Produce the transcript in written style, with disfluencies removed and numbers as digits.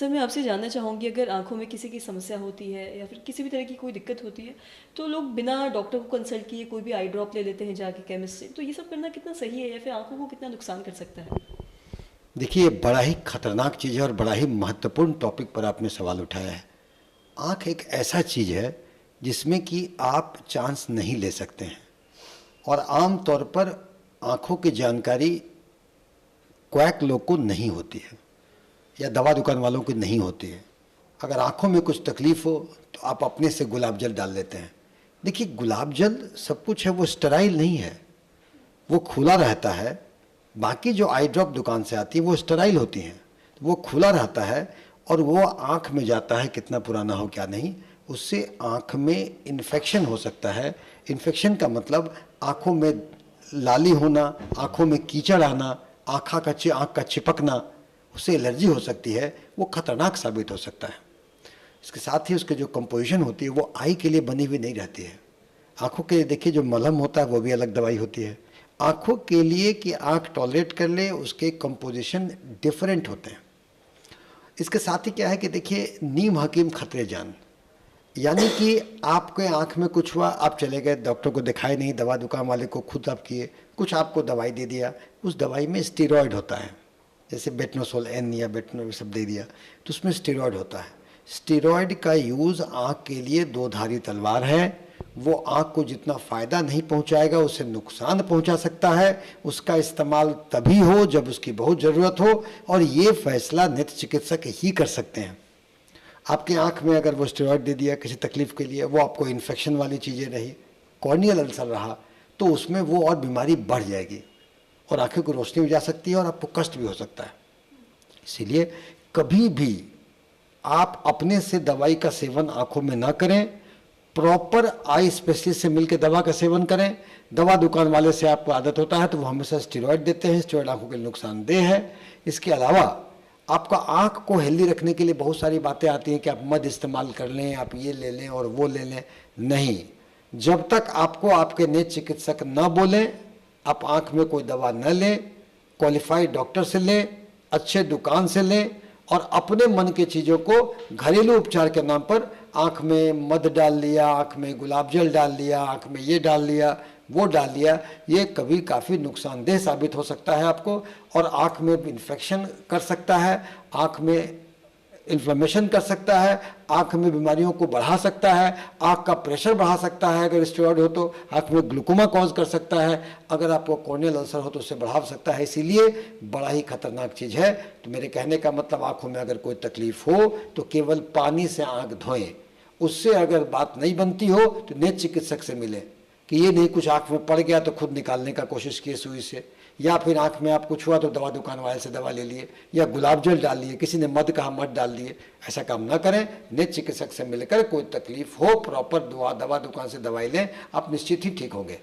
Sir मैं आपसे जानना चाहूँगी, अगर आँखों में किसी की समस्या होती है या फिर किसी भी तरह की कोई दिक्कत होती है, तो लोग बिना डॉक्टर को कंसल्ट किए कोई भी आई ड्रॉप ले लेते हैं जाके केमिस्ट से, तो ये सब करना कितना सही है या फिर आँखों को कितना नुकसान कर सकता है? देखिए, बड़ा ही खतरनाक चीज़ है और बड़ा ही महत्वपूर्ण टॉपिक पर आपने सवाल उठाया है। आँख एक ऐसा चीज़ है जिसमें कि आप चांस नहीं ले सकते हैं, और आम तौर पर आँखों की जानकारी क्वैक लोग को नहीं होती है या दवा दुकान वालों की नहीं होती है। अगर आँखों में कुछ तकलीफ़ हो तो आप अपने से गुलाब जल डाल देते हैं। देखिए, गुलाब जल सब कुछ है, वो स्टेराइल नहीं है, वो खुला रहता है। बाकी जो आई ड्रॉप दुकान से आती है वो स्टेराइल होती हैं, तो वो खुला रहता है और वो आँख में जाता है, कितना पुराना हो क्या नहीं, उससे आँख में इन्फेक्शन हो सकता है। इन्फेक्शन का मतलब आँखों में लाली होना, आँखों में कीचड़ आना, आँख का चिपकना, उससे एलर्जी हो सकती है, वो खतरनाक साबित हो सकता है। इसके साथ ही उसकी जो कंपोजिशन होती है वो आई के लिए बनी हुई नहीं रहती है। आँखों के लिए देखिए, जो मलहम होता है वो भी अलग दवाई होती है। आँखों के लिए कि आँख टॉलरेट कर ले, उसके कंपोजिशन डिफरेंट होते हैं। इसके साथ ही क्या है कि देखिए, नीम हकीम खतरे जान, यानी कि आपके आँख में कुछ हुआ, आप चले गए डॉक्टर को दिखाए नहीं, दवा दुकान वाले को खुद आप किए, कुछ आपको दवाई दे दिया, उस दवाई में स्टेरॉयड होता है, जैसे बेटनोसोल एन या बेटनो सब दे दिया, तो उसमें स्टेरॉयड होता है। स्टेरॉयड का यूज़ आँख के लिए दो धारी तलवार है। वो आँख को जितना फ़ायदा नहीं पहुँचाएगा, उससे नुकसान पहुँचा सकता है। उसका इस्तेमाल तभी हो जब उसकी बहुत ज़रूरत हो, और ये फैसला नेत्र चिकित्सक ही कर सकते हैं। आपके आँख में अगर वो स्टेरॉयड दे दिया किसी तकलीफ़ के लिए, वो आपको इन्फेक्शन वाली चीज़ें रही, कॉर्नियल अल्सर रहा, तो उसमें वो और बीमारी बढ़ जाएगी और आँखों की रोशनी भी जा सकती है और आपको कष्ट भी हो सकता है। इसीलिए कभी भी आप अपने से दवाई का सेवन आँखों में ना करें, प्रॉपर आई स्पेशलिस्ट से मिलकर दवा का सेवन करें। दवा दुकान वाले से आपको आदत होता है तो वो हमेशा स्टेरॉयड देते हैं, स्टेरॉयड आँखों के लिए नुकसानदेह है। इसके अलावा आपका आँख को हेल्दी रखने के लिए बहुत सारी बातें आती हैं कि आप मध इस्तेमाल कर लें, आप ये ले लें और वो ले लें। नहीं, जब तक आपको आपके नेत्र चिकित्सक न बोलें, आप आँख में कोई दवा न लें, क्वालिफाइड डॉक्टर से लें, अच्छे दुकान से लें, और अपने मन की चीज़ों को घरेलू उपचार के नाम पर आँख में मध डाल लिया, आँख में गुलाब जल डाल लिया, आँख में ये डाल लिया, वो डाल लिया, ये कभी काफ़ी नुकसानदेह साबित हो सकता है आपको, और आँख में इन्फेक्शन कर सकता है, आँख में इन्फ्लेमेशन कर सकता है, आँख में बीमारियों को बढ़ा सकता है, आँख का प्रेशर बढ़ा सकता है। अगर स्टेरॉयड हो तो आँख में ग्लूकोमा कॉज कर सकता है, अगर आपको कॉर्नियल अल्सर हो तो उससे बढ़ा सकता है। इसीलिए बड़ा ही खतरनाक चीज़ है। तो मेरे कहने का मतलब, आँखों में अगर कोई तकलीफ हो तो केवल पानी से आँख धोएं। उससे अगर बात नहीं बनती हो तो नेत्र चिकित्सक से मिलें, कि ये नहीं कुछ आँख में पड़ गया तो खुद निकालने का कोशिश किए सुई से, या फिर आँख में आप कुछ हुआ तो दवा दुकान वाले से दवा ले लिए या गुलाब जल डाल लिए, किसी ने मध कहा मध डाल दिए। ऐसा काम ना करें। नेत्र चिकित्सक से मिलकर कोई तकलीफ हो, प्रॉपर दवा दुकान से दवाई लें, आप निश्चित ही ठीक होंगे।